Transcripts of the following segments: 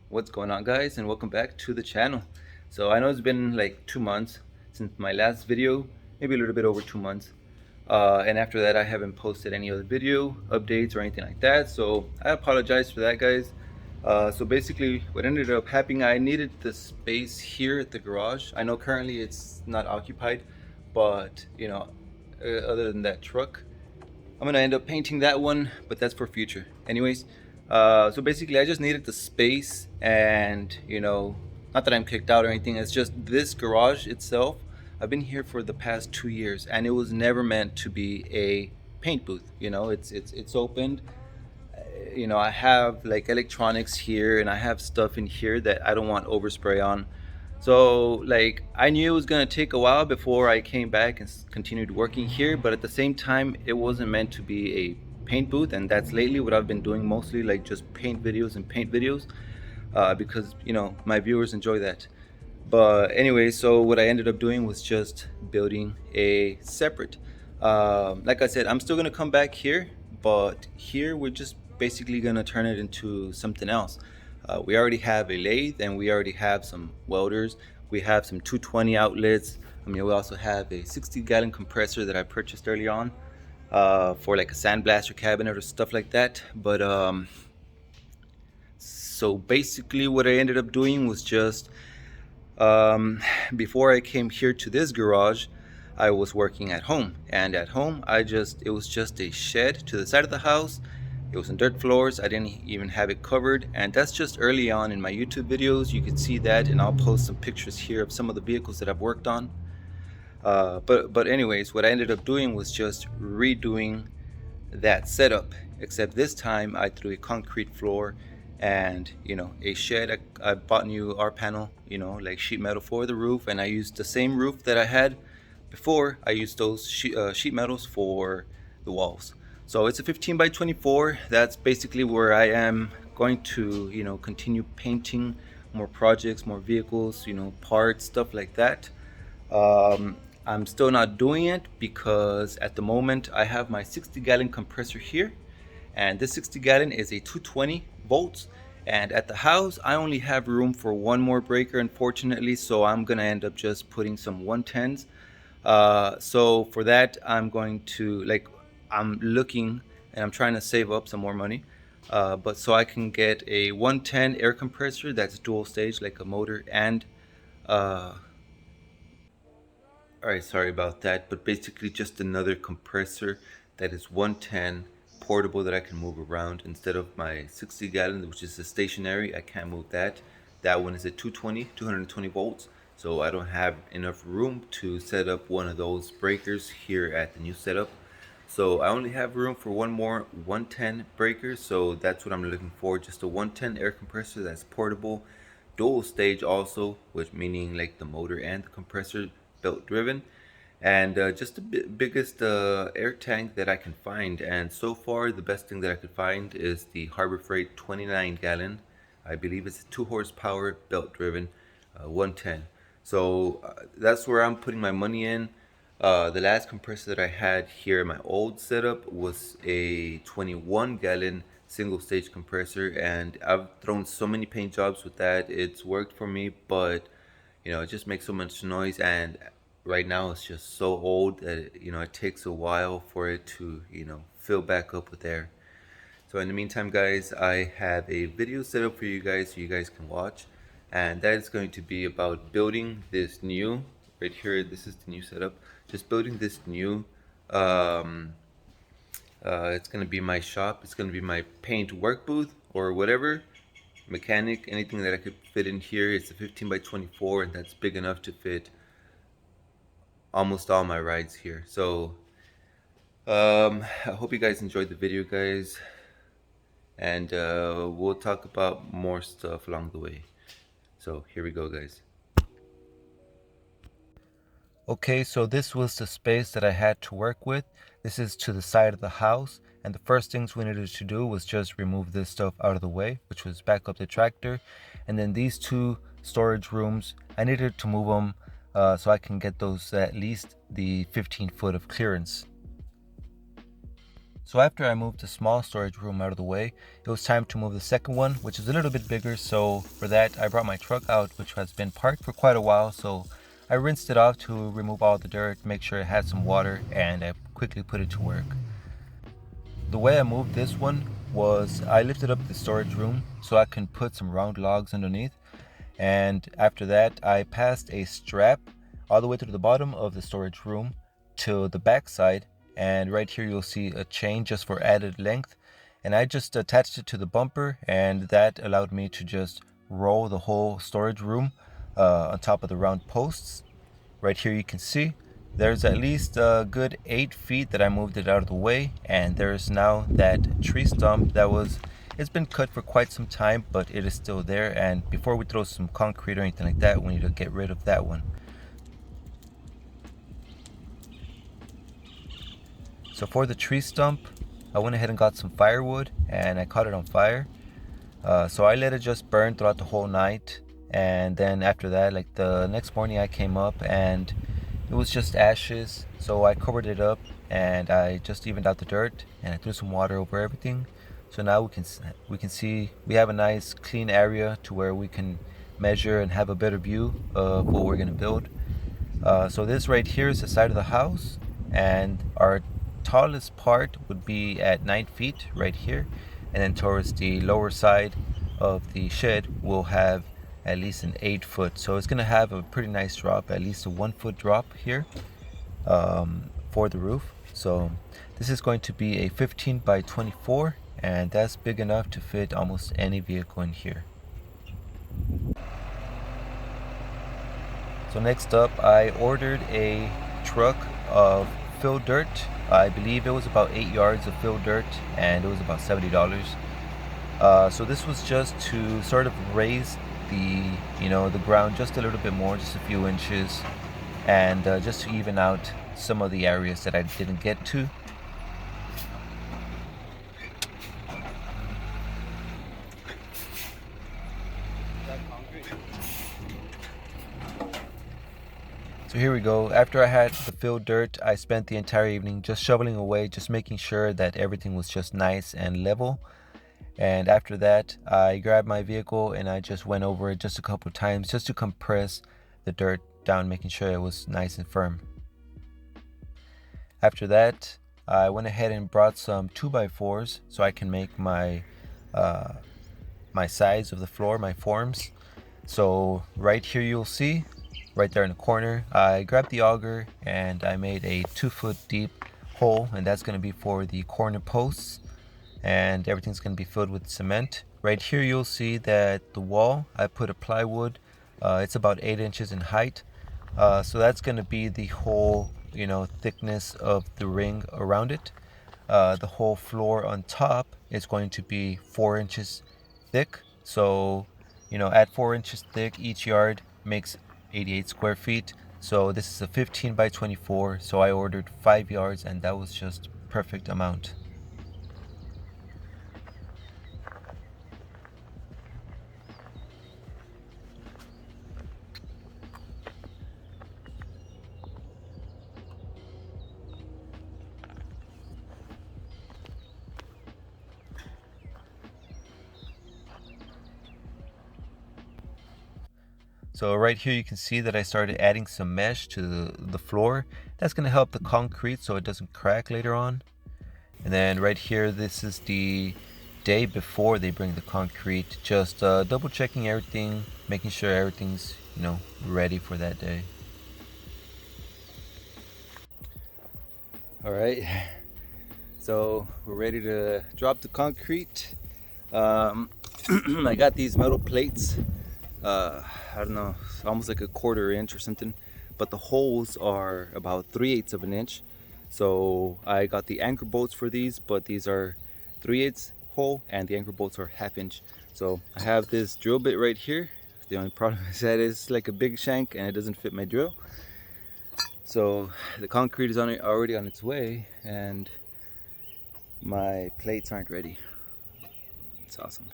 What's going on, guys, and welcome back to the channel. So I know it's been like 2 months since my last video, maybe a little bit over 2 months, and after that I haven't posted any other video updates or anything like that, so I apologize for that, guys. So basically what ended up happening, I needed the space here at the garage. I know currently it's not occupied, but other than that truck, I'm gonna end up painting that one, but that's for future. Anyways, so basically, I just needed the space, and not that I'm kicked out or anything. It's just this garage itself. I've been here for the past 2 years, and it was never meant to be a paint booth. It's opened. I have like electronics here, and I have stuff in here that I don't want overspray on. So like I knew it was gonna take a while before I came back and continued working here, but at the same time, it wasn't meant to be a paint booth, and that's lately what I've been doing, mostly like just paint videos and paint videos, because my viewers enjoy that. But anyway, so what I ended up doing was just building a separate. Like I said, I'm still gonna come back here, but here we're just basically gonna turn it into something else. We already have a lathe, and we already have some welders. We have some 220 outlets. We also have a 60-gallon compressor that I purchased early on, for like a sandblaster cabinet or stuff like that. But so basically, what I ended up doing was just, before I came here to this garage, I was working at home, and at home it was just a shed to the side of the house. It was on dirt floors. I didn't even have it covered, and that's just early on in my YouTube videos. You can see that, and I'll post some pictures here of some of the vehicles that I've worked on. But anyways, what I ended up doing was just redoing that setup, except this time I threw a concrete floor and a shed. I bought new R panel, like sheet metal for the roof, and I used the same roof that I had before. I used those sheet metals for the walls. So it's a 15 by 24. That's basically where I am going to continue painting more projects, more vehicles, parts, stuff like that. I'm still not doing it because at the moment I have my 60-gallon compressor here, and this 60-gallon is a 220 volts. And at the house, I only have room for one more breaker, unfortunately, so I'm gonna end up just putting some 110s. So for that, I'm looking and I'm trying to save up some more money. But so I can get a 110 air compressor that's dual stage, like a motor and all right, sorry about that, but basically just another compressor that is 110 portable that I can move around instead of my 60 gallon, which is a stationary. I can't move that. That one is at 220 volts. So I don't have enough room to set up one of those breakers here at the new setup. So I only have room for one more 110 breaker. So that's what I'm looking for. Just a 110 air compressor that's portable, dual stage also, which meaning like the motor and the compressor belt driven, and just the biggest air tank that I can find. And so far the best thing that I could find is the Harbor Freight 29 gallon. I believe it's a 2 horsepower belt driven 110. So that's where I'm putting my money in. The last compressor that I had here in my old setup was a 21 gallon single stage compressor, and I've thrown so many paint jobs with that. It's worked for me, but it just makes so much noise, and right now it's just so old that it takes a while for it to fill back up with air. So in the meantime, guys, I have a video set up for you guys so you guys can watch, and that is going to be about building this new, right here, this is the new setup, just building this new, it's going to be my shop, it's going to be my paint work booth or whatever, mechanic, anything that I could fit in here. It's a 15 by 24, and that's big enough to fit almost all my rides here. So I hope you guys enjoyed the video, guys, and we'll talk about more stuff along the way. So here we go, guys. Okay, so this was the space that I had to work with. This is to the side of the house, and the first things we needed to do was just remove this stuff out of the way, which was back up the tractor. And then these two storage rooms, I needed to move them so I can get those at least the 15 foot of clearance. So after I moved the small storage room out of the way, it was time to move the second one, which is a little bit bigger. So for that, I brought my truck out, which has been parked for quite a while. So I rinsed it off to remove all the dirt, make sure it had some water, and I quickly put it to work. The way I moved this one was I lifted up the storage room so I can put some round logs underneath. And after that, I passed a strap all the way to the bottom of the storage room to the back side, and right here you'll see a chain just for added length, and I just attached it to the bumper, and that allowed me to just roll the whole storage room on top of the round posts. Right here you can see there's at least a good 8 feet that I moved it out of the way, and there's now that tree stump that was, it's been cut for quite some time, but it is still there, and before we throw some concrete or anything like that, we need to get rid of that one. So for the tree stump, I went ahead and got some firewood and I caught it on fire. So I let it just burn throughout the whole night, and then after that, like the next morning, I came up and it was just ashes. So I covered it up and I just evened out the dirt and I threw some water over everything. So now we can see we have a nice clean area to where we can measure and have a better view of what we're gonna build. So this right here is the side of the house, and our tallest part would be at 9 feet right here, and then towards the lower side of the shed we'll have at least an 8 foot. So it's gonna have a pretty nice drop, at least a 1 foot drop here for the roof. So this is going to be a 15 by 24, and that's big enough to fit almost any vehicle in here. So next up, I ordered a truck of filled dirt. I believe it was about 8 yards of filled dirt, and it was about $70. So this was just to sort of raise the ground just a little bit more, just a few inches, and just to even out some of the areas that I didn't get to. So here we go. After I had the filled dirt, I spent the entire evening just shoveling away, just making sure that everything was just nice and level. And after that, I grabbed my vehicle and I just went over it just a couple of times just to compress the dirt down, making sure it was nice and firm. After that, I went ahead and brought some 2x4s so I can make my sides of the floor, my forms. So right here you'll see, right there in the corner, I grabbed the auger and I made a 2 foot deep hole, and that's going to be for the corner posts, and everything's going to be filled with cement. Right here you'll see that the wall, I put a plywood, it's about 8 inches in height, so that's going to be the whole thickness of the ring around it. The whole floor on top is going to be 4 inches thick, so at 4 inches thick, each yard makes 88 square feet. So this is a 15 by 24, so I ordered 5 yards, and that was just perfect amount. So right here you can see that I started adding some mesh to the floor. That's going to help the concrete so it doesn't crack later on. And then right here, this is the day before they bring the concrete, just double checking everything, making sure everything's ready for that day. All right, so we're ready to drop the concrete. I got these metal plates, I don't know, almost like a 1/4 inch or something, but the holes are about 3/8 of an inch. So I got the anchor bolts for these, but these are 3/8 hole and the anchor bolts are 1/2 inch. So I have this drill bit right here. The only problem is that it's like a big shank and it doesn't fit my drill. So the concrete is already on its way, and my plates aren't ready. It's awesome.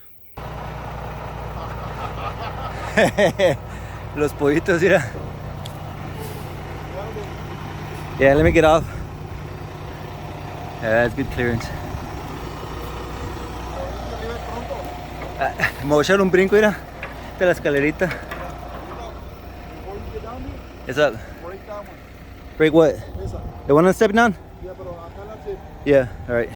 Los pollitos, mira. Yeah, let me get off. Yeah, that's good clearance. Me voy a echar un brinco, mira, de la escalerita. What's up? Break that one. Break what? Esa. The one I'm stepping on? Yeah, pero acá la zip. Yeah, alright.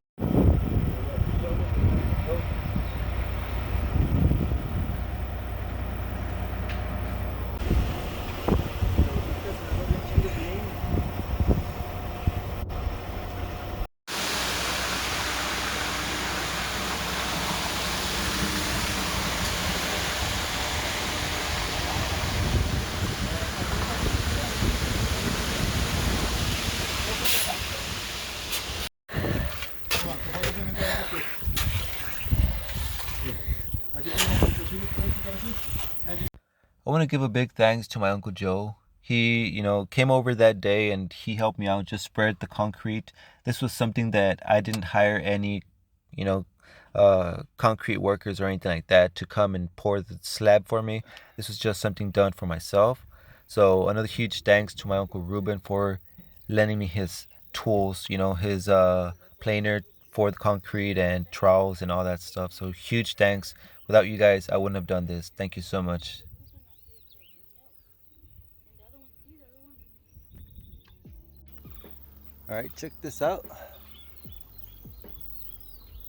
I want to give a big thanks to my Uncle Joe. He, came over that day and he helped me out, just spread the concrete. This was something that I didn't hire any, you know, concrete workers or anything like that to come and pour the slab for me. This was just something done for myself. So another huge thanks to my Uncle Ruben for lending me his tools, his planer for the concrete and trowels and all that stuff. So huge thanks. Without you guys, I wouldn't have done this. Thank you so much. All right, check this out.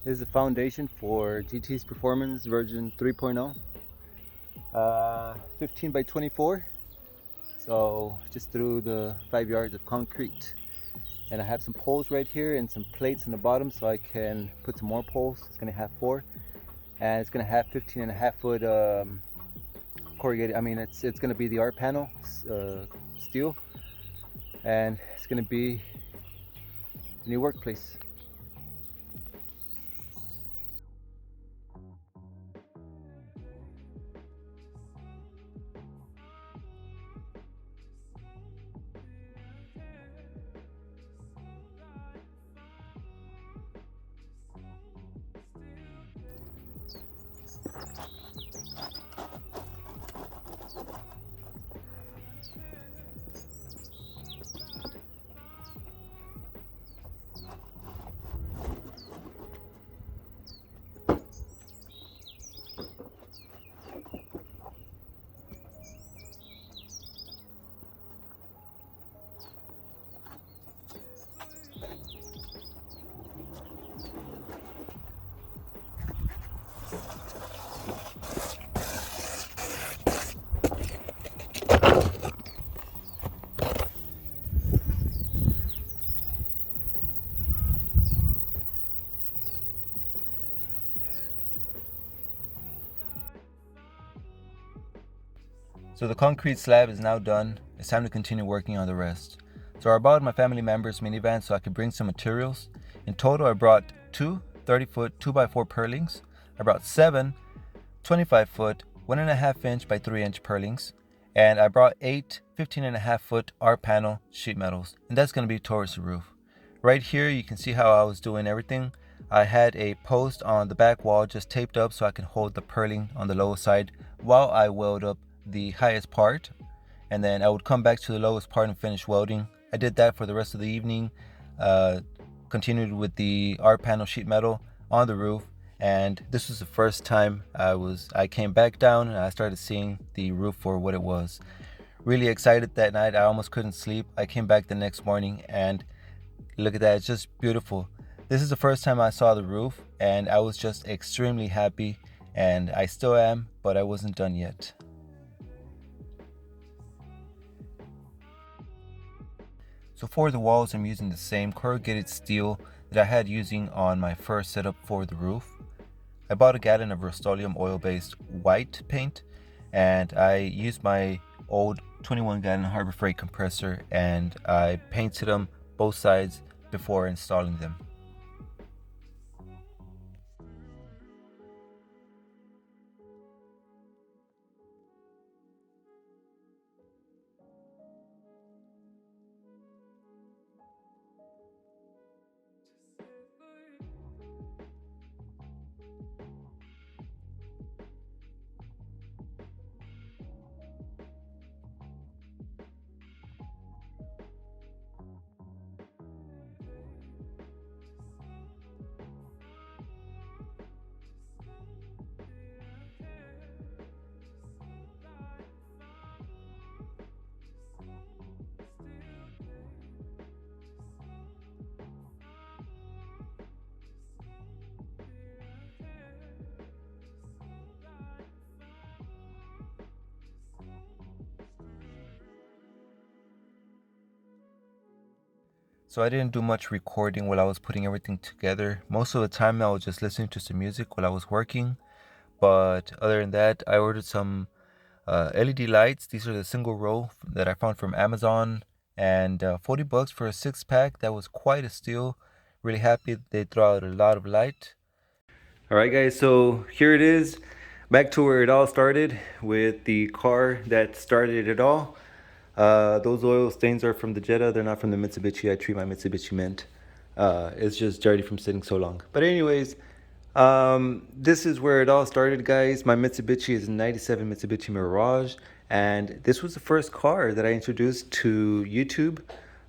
This is the foundation for GT's Performance version 3.0. 15 by 24. So just threw the 5 yards of concrete. And I have some poles right here and some plates on the bottom so I can put some more poles. It's gonna have 4. And it's gonna have 15.5 foot corrugated, it's gonna be the art panel steel. And it's gonna be a new workplace. So the concrete slab is now done. It's time to continue working on the rest. So I borrowed my family member's minivan so I could bring some materials. In total, I brought two 30-foot 2x4 purlings. I brought 7 25-foot 1.5-inch by 3-inch purlings. And I brought 8 15.5-foot art panel sheet metals. And that's going to be towards the roof. Right here, you can see how I was doing everything. I had a post on the back wall just taped up so I can hold the purling on the lower side while I weld up the highest part, and then I would come back to the lowest part and finish welding. I did that for the rest of the evening, continued with the art panel sheet metal on the roof, and this was the first time I came back down and I started seeing the roof for what it was. Really excited that night. I almost couldn't sleep. I came back the next morning and look at that, it's just beautiful. This is the first time I saw the roof and I was just extremely happy, and I still am, but I wasn't done yet. So for the walls, I'm using the same corrugated steel that I had using on my first setup for the roof. I bought a gallon of Rust-Oleum oil-based white paint, and I used my old 21-gallon Harbor Freight compressor and I painted them both sides before installing them. So I didn't do much recording while I was putting everything together. Most of the time I was just listening to some music while I was working. But other than that, I ordered some LED lights. These are the single row that I found from Amazon, and $40 for a 6 pack. That was quite a steal. Really happy they throw out a lot of light. All right, guys, so here it is, back to where it all started with the car that started it all. Those oil stains are from the Jetta. They're not from the Mitsubishi. I treat my Mitsubishi mint. It's just dirty from sitting so long. But anyways, this is where it all started, guys. My Mitsubishi is a 97 Mitsubishi Mirage, and this was the first car that I introduced to YouTube.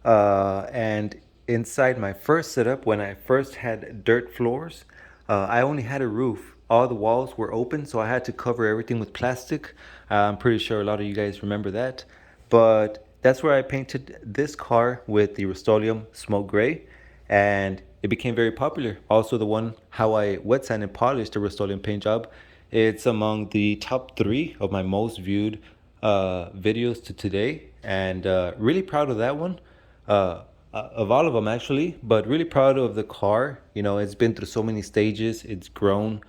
And inside my first setup, when I first had dirt floors, I only had a roof. All the walls were open, so I had to cover everything with plastic. I'm pretty sure a lot of you guys remember that. But that's where I painted this car with the Rust-Oleum Smoke Gray, and it became very popular. Also, the one how I wet sand and polished the Rust-Oleum paint job, it's among the top 3 of my most viewed videos to today, and really proud of that one. Of all of them actually, but really proud of the car. You know, it's been through so many stages. It's grown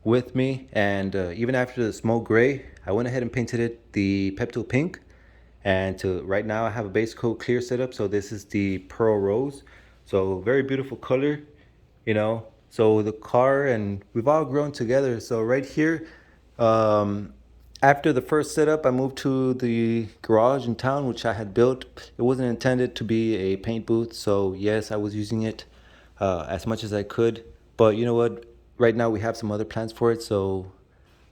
with me, and even after the smoke gray, I went ahead and painted it the Pepto Pink. And to right now, I have a base coat clear setup. So this is the Pearl Rose. So very beautiful color, you know. So the car, and we've all grown together. So right here, after the first setup, I moved to the garage in town, which I had built. It wasn't intended to be a paint booth, so yes, I was using it as much as I could. But you know what? Right now we have some other plans for it, so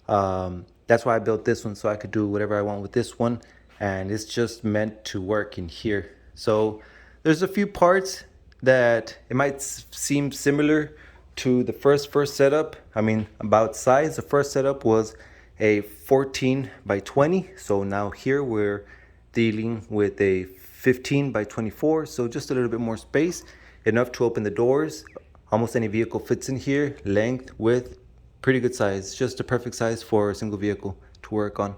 that's why I built this one, so I could do whatever I want with this one, and it's just meant to work in here. So there's a few parts that it might seem similar to the first setup. I mean, about size, the first setup was a 14 by 20. So now here we're dealing with a 15 by 24. So just a little bit more space, enough to open the doors. Almost any vehicle fits in here. Length, width, pretty good size. Just a perfect size for a single vehicle to work on.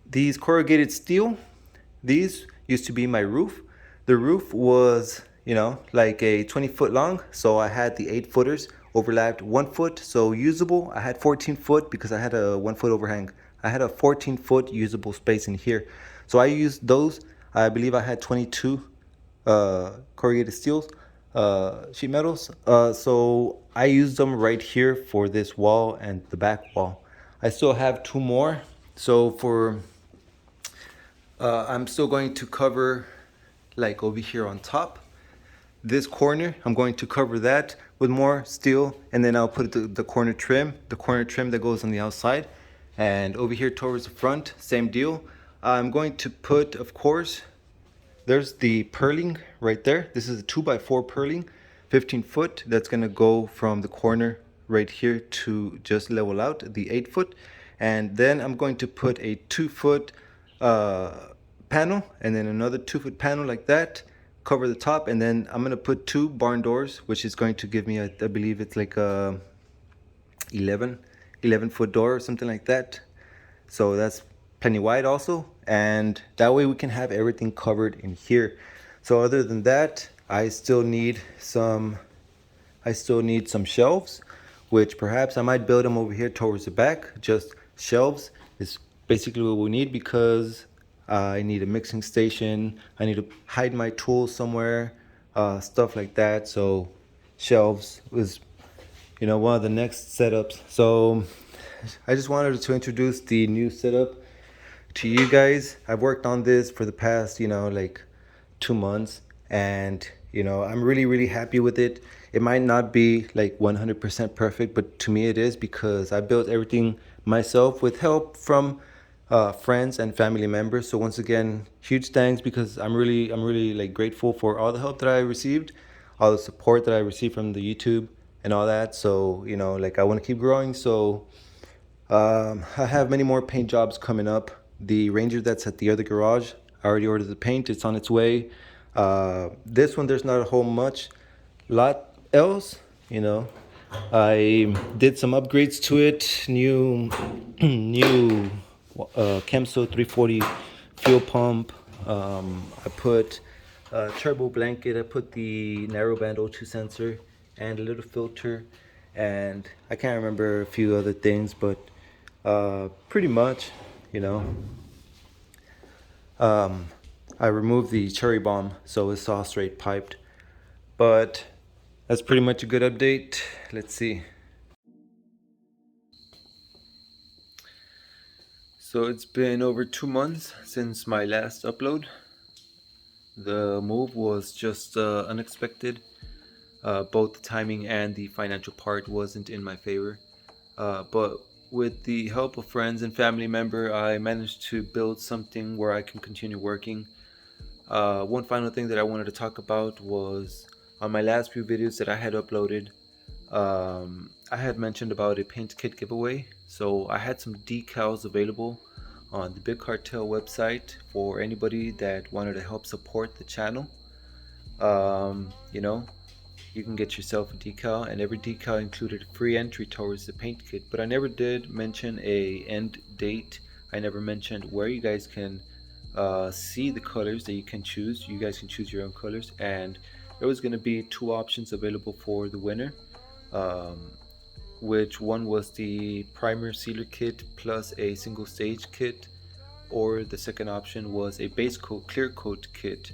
These corrugated steel, these used to be my roof. The roof was, you know, like a 20-foot long. So I had the 8-footers overlapped 1 foot. So usable, I had 14 foot because I had a 1 foot overhang. I had a 14-foot usable space in here. So I used those. I believe I had 22 corrugated steels, sheet metals. So I used them right here for this wall and the back wall. I still have 2 more. So for I'm still going to cover, like over here on top, this corner. I'm going to cover that with more steel, and then I'll put the corner trim that goes on the outside. And over here towards the front, same deal. I'm going to put, of course, there's the purling right there. This is a 2x4 purling, 15 foot. That's gonna go from the corner right here to just level out the 8 foot. And then I'm going to put a 2 foot panel, and then another 2 foot panel like that, cover the top. And then I'm gonna put 2 barn doors, which is going to give me I believe it's like a 11 foot door or something like that. So that's plenty wide also, and that way we can have everything covered in here. So other than that, I still need some shelves, which perhaps I might build them over here towards the back. Just shelves is basically what we need, because I need a mixing station, I need to hide my tools somewhere, stuff like that. So shelves was, you know, one of the next setups. So I just wanted to introduce the new setup to you guys. I've worked on this for the past, you know, like 2 months, and you know, I'm really happy with it. It might not be like 100% perfect, but to me it is, because I built everything myself with help from friends and family members. So once again, huge thanks, because I'm really like grateful for all the help that I received, all the support that I received from the YouTube and all that. So you know, like I want to keep growing. So I have many more paint jobs coming up. The Ranger that's at the other garage, I already ordered the paint. It's on its way. This one, there's not a whole lot else, you know. I did some upgrades to it. New Chemso 340 fuel pump. I put turbo blanket. I put the narrowband O2 sensor and a little filter, and I can't remember a few other things, but pretty much, you know. Um, I removed the cherry bomb, so it's all straight piped. But that's pretty much a good update. Let's see. So it's been over 2 months since my last upload. The move was just unexpected. Both the timing and the financial part wasn't in my favor. But with the help of friends and family member, I managed to build something where I can continue working. One final thing that I wanted to talk about was on my last few videos that I had uploaded. I had mentioned about a paint kit giveaway, so I had some decals available on the Big Cartel website for anybody that wanted to help support the channel. You know, you can get yourself a decal, and every decal included free entry towards the paint kit. But I never did mention a end date. I never mentioned where you guys can see the colors that you can choose. You guys can choose your own colors, and there was going to be two options available for the winner. Um, which one was the primer sealer kit plus a single stage kit, or the second option was a base coat clear coat kit.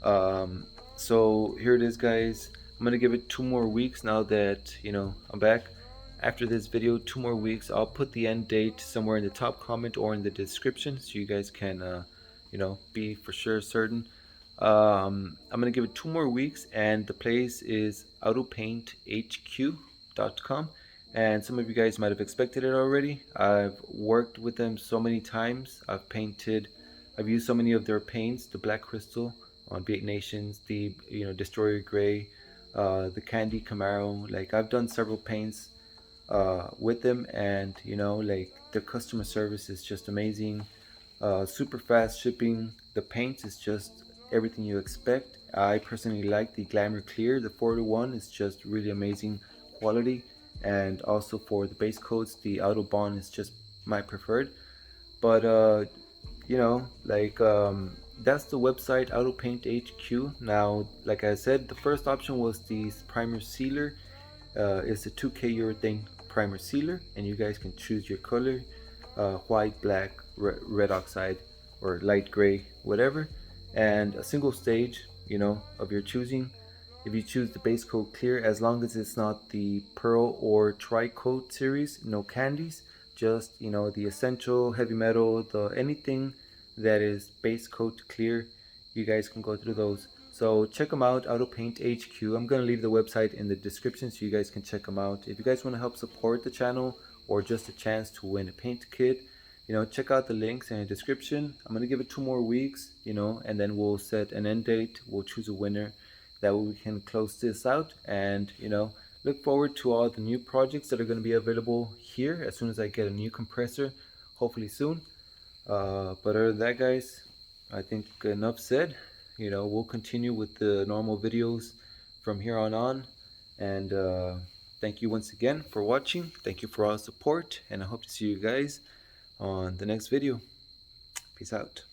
um, so here it is, guys. I'm gonna give it 2 more weeks now that I'm back. After this video, 2 more weeks. I'll put the end date somewhere in the top comment or in the description so you guys can be for sure certain. I'm gonna give it 2 more weeks, and the place is autopainthq.com. And some of you guys might have expected it already. I've worked with them so many times. I've used so many of their paints, the Black Crystal on V8 Nations, the Destroyer Gray, the Candy Camaro. Like, I've done several paints with them, and like, their customer service is just amazing. Super fast shipping. The paint is just everything you expect. I personally like the Glamour Clear. The 4-to-1 is just really amazing quality. And also for the base coats, the Autobahn is just my preferred. But that's the website, Auto Paint HQ. Now, like I said, the first option was the primer sealer. It's a 2K urethane primer sealer, and you guys can choose your color: white, black, red oxide, or light gray, whatever. And a single stage, of your choosing. If you choose the base coat clear, as long as it's not the pearl or tri-coat series, no candies, just the essential heavy metal, the anything that is base coat clear, you guys can go through those. So check them out, Auto Paint HQ. I'm gonna leave the website in the description so you guys can check them out. If you guys want to help support the channel or just a chance to win a paint kit, check out the links in the description. I'm gonna give it 2 more weeks, and then we'll set an end date. We'll choose a winner. That way we can close this out, and look forward to all the new projects that are going to be available here as soon as I get a new compressor, hopefully soon. But other than that, guys, I think enough said. We'll continue with the normal videos from here on. And thank you once again for watching. Thank you for all the support, and I hope to see you guys on the next video. Peace out.